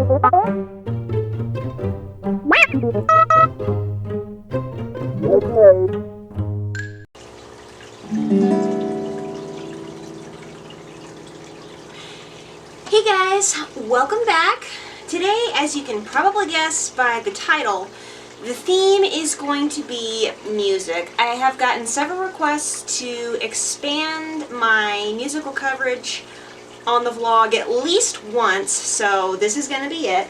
Hey guys, welcome back. Today, as you can probably guess by the title, the theme is going to be music. I have gotten several requests to expand my musical coverage on the vlog at least once, so this is going to be it.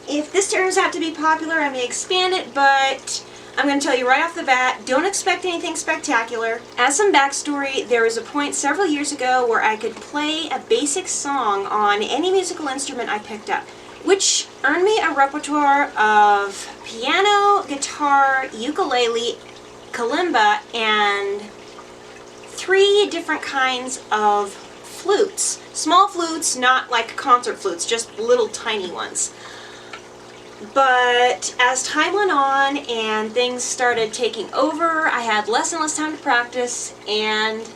If this turns out to be popular, I may expand it, but I'm going to tell you right off the bat, don't expect anything spectacular. As some backstory, there was a point several years ago where I could play a basic song on any musical instrument I picked up, which earned me a repertoire of piano, guitar, ukulele, kalimba, and 3 different kinds of flutes. Small flutes, not like concert flutes, just little tiny ones. But as time went on and things started taking over, I had less and less time to practice, and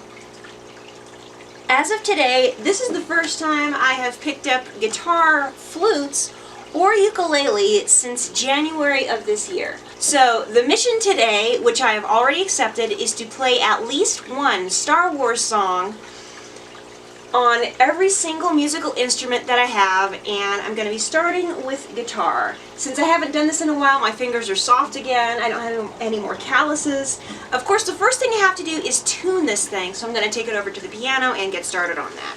as of today, this is the first time I have picked up guitar, flutes, or ukulele since January of this year. So the mission today, which I have already accepted, is to play at least one Star Wars song on every single musical instrument that I have, and I'm going to be starting with guitar. Since I haven't done this in a while, my fingers are soft again, I don't have any more calluses. Of course, the first thing I have to do is tune this thing, so I'm going to take it over to the piano and get started on that.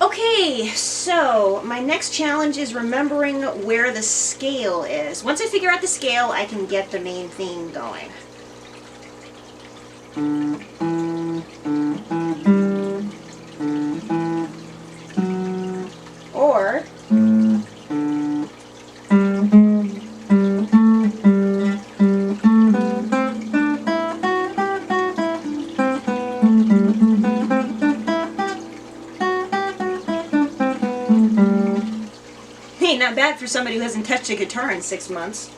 Okay, so my next challenge is remembering where the scale is. Once I figure out the scale, I can get the main theme going. Or hey, not bad for somebody who hasn't touched a guitar in 6 months.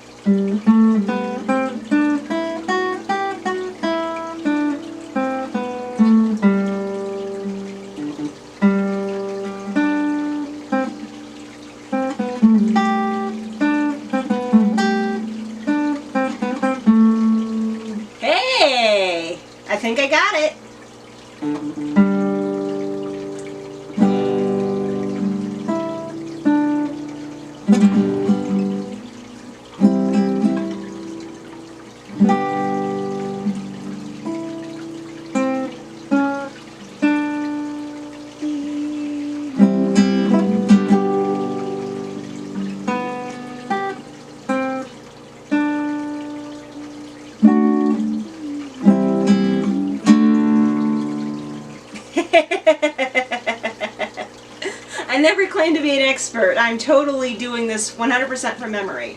Hey! I think I got it. I never claimed to be an expert. I'm totally doing this 100% from memory.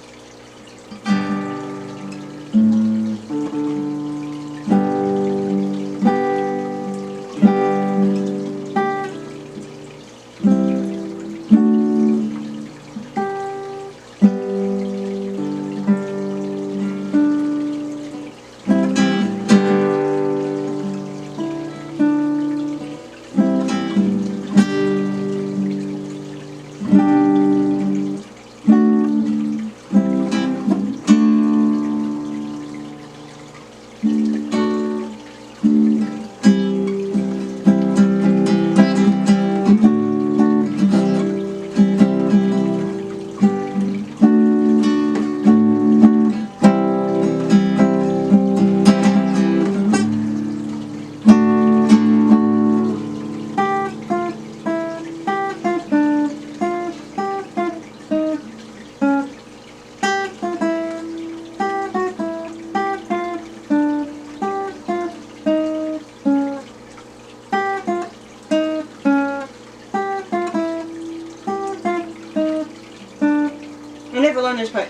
I never learned this part.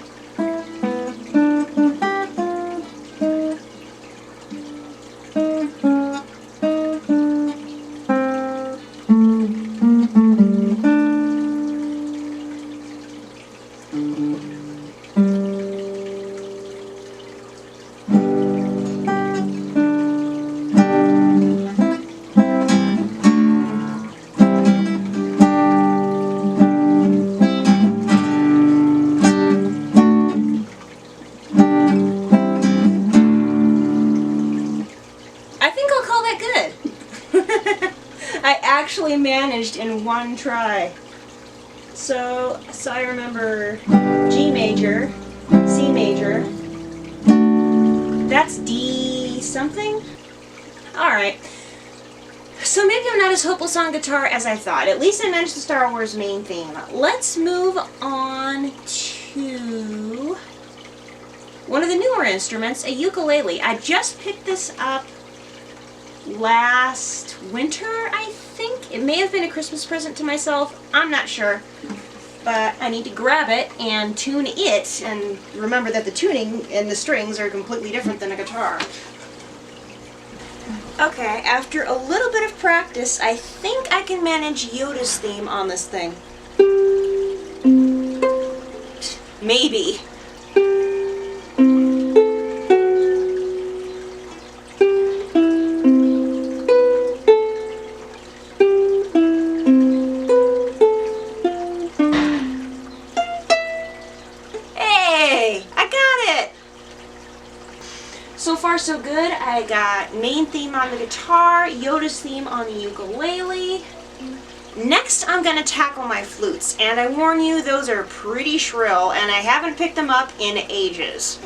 actually managed in one try. So I remember G major, C major, that's D something? Alright. So maybe I'm not as hopeless on guitar as I thought. At least I managed the Star Wars main theme. Let's move on to one of the newer instruments, a ukulele. I just picked this up last winter, I think. It may have been a Christmas present to myself. I'm not sure. But I need to grab it and tune it, and remember that the tuning and the strings are completely different than a guitar. Okay, after a little bit of practice, I think I can manage Yoda's theme on this thing. Maybe. So far so good. I got main theme on the guitar, Yoda's theme on the ukulele. Next I'm going to tackle my flutes, and I warn you, those are pretty shrill, and I haven't picked them up in ages.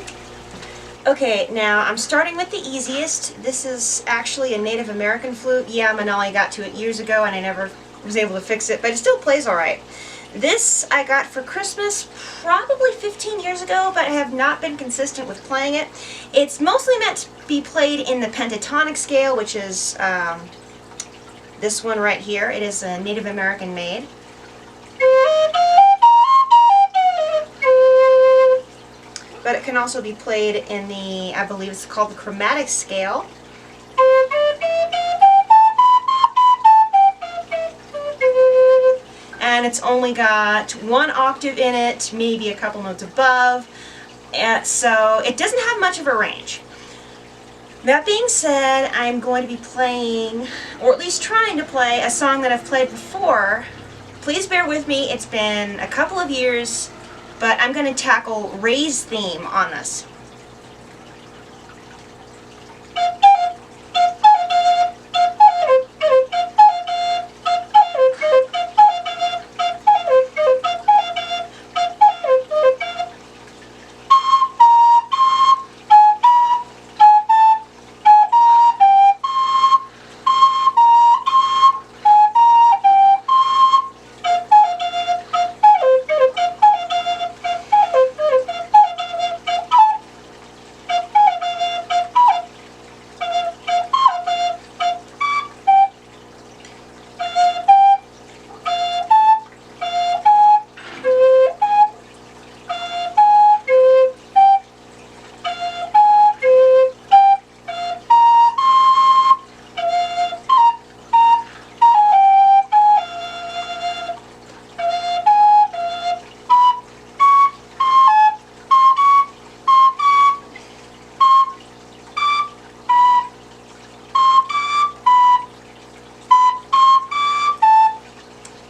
Okay, now I'm starting with the easiest. This is actually a Native American flute. Yeah, Manali got to it years ago and I never was able to fix it, but it still plays alright. This I got for Christmas probably 15 years ago, but I have not been consistent with playing it. It's mostly meant to be played in the pentatonic scale, which is this one right here. It is a Native American made. But it can also be played in the, I believe it's called the chromatic scale. And it's only got one octave in it, maybe a couple notes above, and so it doesn't have much of a range. That being said, I'm going to be playing, or at least trying to play, a song that I've played before. Please bear with me, it's been a couple of years, but I'm going to tackle Ray's theme on this.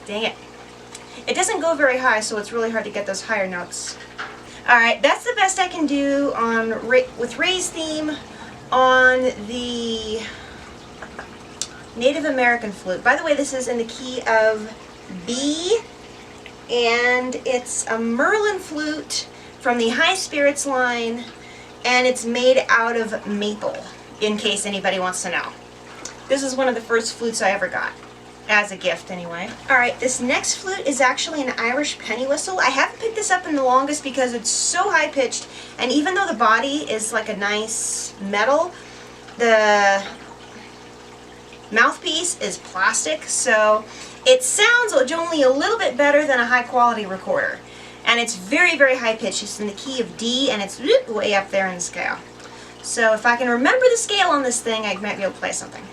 Dang it. It doesn't go very high, so it's really hard to get those higher notes. Alright, that's the best I can do on with Ray's theme on the Native American flute. By the way, this is in the key of B, and it's a Merlin flute from the High Spirits line, and it's made out of maple, in case anybody wants to know. This is one of the first flutes I ever got. As a gift, anyway. Alright, this next flute is actually an Irish penny whistle. I haven't picked this up in the longest because it's so high-pitched, and even though the body is like a nice metal, the mouthpiece is plastic, so it sounds only a little bit better than a high-quality recorder. And it's very, very high-pitched. It's in the key of D, and it's way up there in the scale. So if I can remember the scale on this thing, I might be able to play something.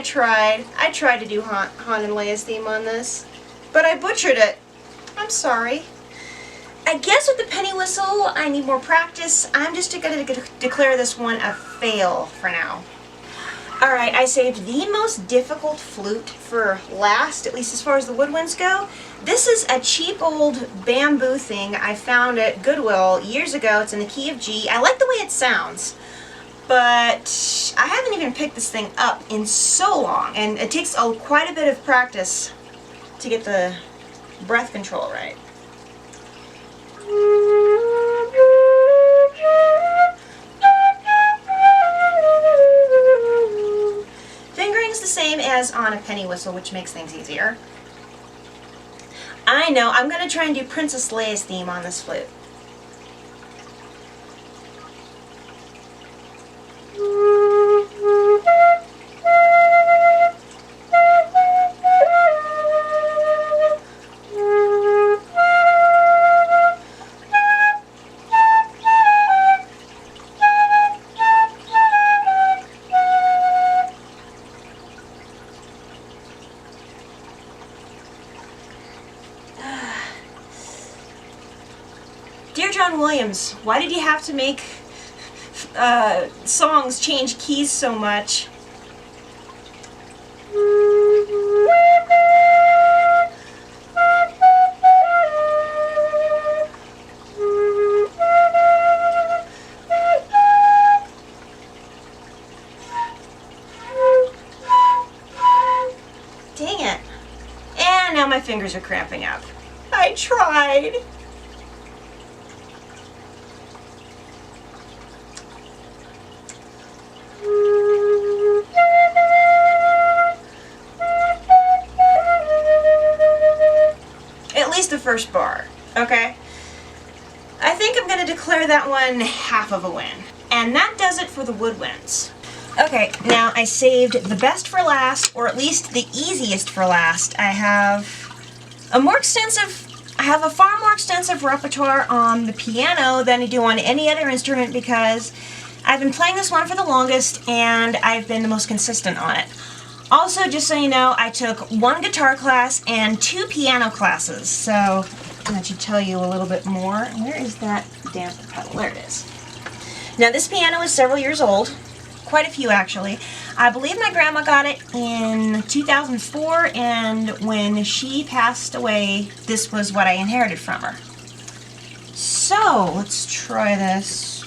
I tried. I tried to do Han and Leia's theme on this, but I butchered it. I'm sorry. I guess with the penny whistle, I need more practice. I'm just going to declare this one a fail for now. Alright, I saved the most difficult flute for last, at least as far as the woodwinds go. This is a cheap old bamboo thing I found at Goodwill years ago. It's in the key of G. I like the way it sounds, but I haven't even picked this thing up in so long, and it takes quite a bit of practice to get the breath control right. Fingering's the same as on a penny whistle, which makes things easier. I know, I'm going to try and do Princess Leia's theme on this flute. Dear John Williams, why did you have to make songs change keys so much? Dang it. And now my fingers are cramping up. I tried. The first bar, okay? I think I'm going to declare that one half of a win. And that does it for the woodwinds. Okay, now I saved the best for last, or at least the easiest for last. I have a far more extensive repertoire on the piano than I do on any other instrument because I've been playing this one for the longest and I've been the most consistent on it. Also, just so you know, I took 1 guitar class and 2 piano classes, so that should tell you a little bit more. Where is that damper pedal? There it is. Now, this piano is several years old, quite a few actually. I believe my grandma got it in 2004, and when she passed away, this was what I inherited from her. So, let's try this.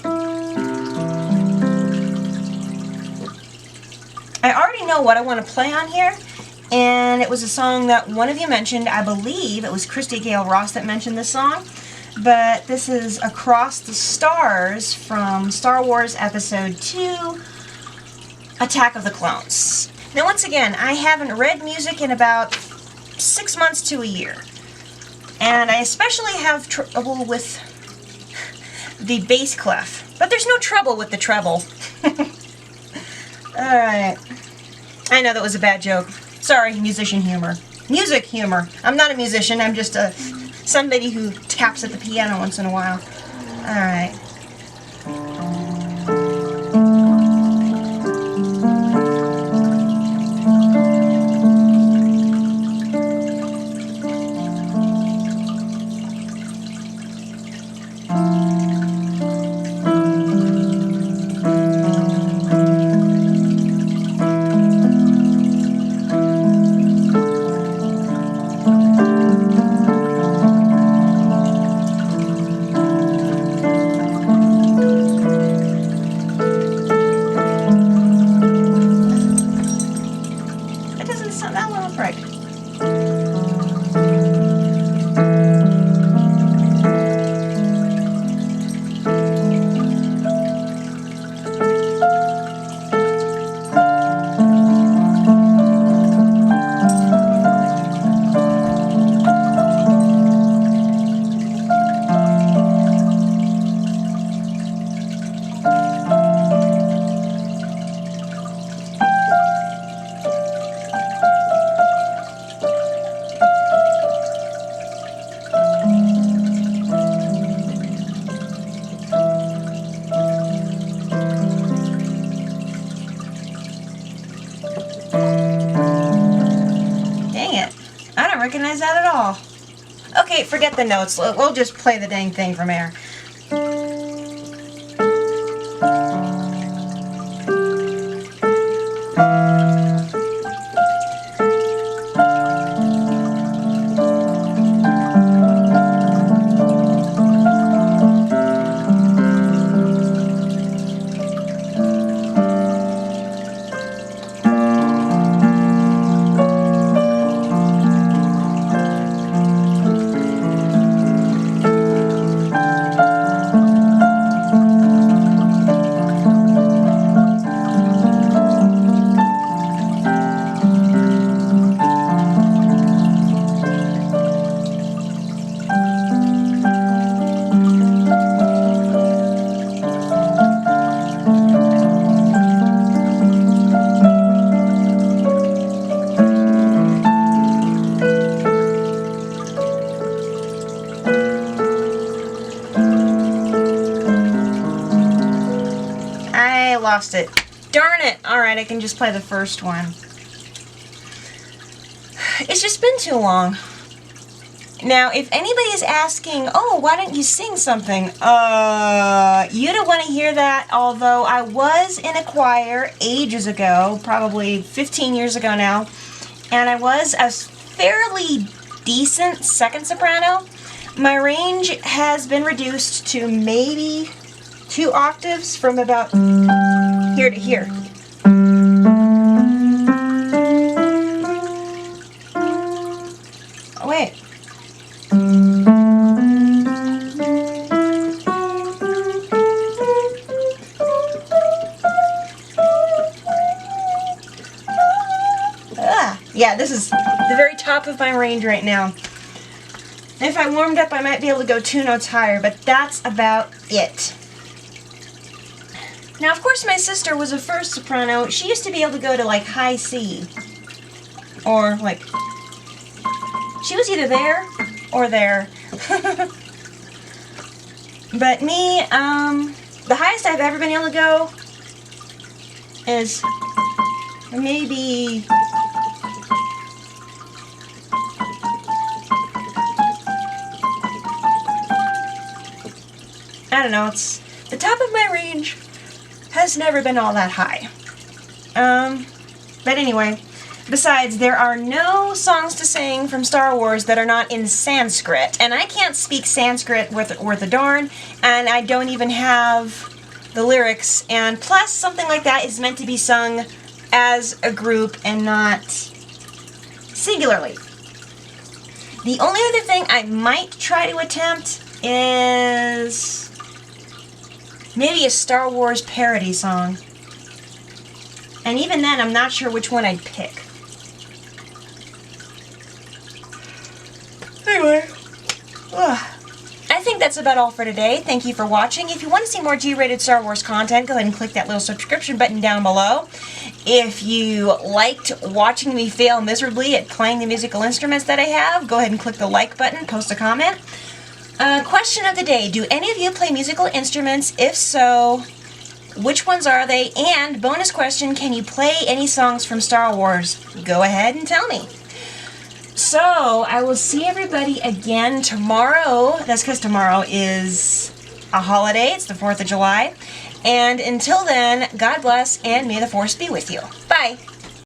I already know what I want to play on here, and it was a song that one of you mentioned. I believe it was Christy Gale Ross that mentioned this song, but this is Across the Stars from Star Wars Episode 2, Attack of the Clones. Now once again, I haven't read music in about 6 months to a year, and I especially have trouble with the bass clef, but there's no trouble with the treble. Alright. I know that was a bad joke. Sorry, musician humor. Music humor. I'm not a musician, I'm just somebody who taps at the piano once in a while. Alright. all. Okay, forget the notes. We'll just play the dang thing from air. I lost it. Darn it! Alright, I can just play the first one. It's just been too long. Now, if anybody is asking, oh, why don't you sing something? You don't want to hear that, although I was in a choir ages ago, probably 15 years ago now, and I was a fairly decent second soprano. My range has been reduced to maybe 2 octaves from about here to here. Oh, wait. Yeah, this is the very top of my range right now. If I warmed up, I might be able to go 2 notes higher, but that's about it. Now, of course, my sister was a first soprano. She used to be able to go to, like, high C. Or, like, she was either there or there. But me, the highest I've ever been able to go is maybe... I don't know, it's the top of my range has never been all that high. But anyway, besides, there are no songs to sing from Star Wars that are not in Sanskrit, and I can't speak Sanskrit worth a darn, and I don't even have the lyrics, and plus something like that is meant to be sung as a group and not singularly. The only other thing I might try to attempt is maybe a Star Wars parody song. And even then, I'm not sure which one I'd pick. Anyway. I think that's about all for today. Thank you for watching. If you want to see more G-rated Star Wars content, go ahead and click that little subscription button down below. If you liked watching me fail miserably at playing the musical instruments that I have, go ahead and click the like button, post a comment. Question of the day, do any of you play musical instruments? If so, which ones are they? And bonus question, can you play any songs from Star Wars? Go ahead and tell me. So, I will see everybody again tomorrow. That's because tomorrow is a holiday. It's the 4th of July. And until then, God bless and may the Force be with you. Bye.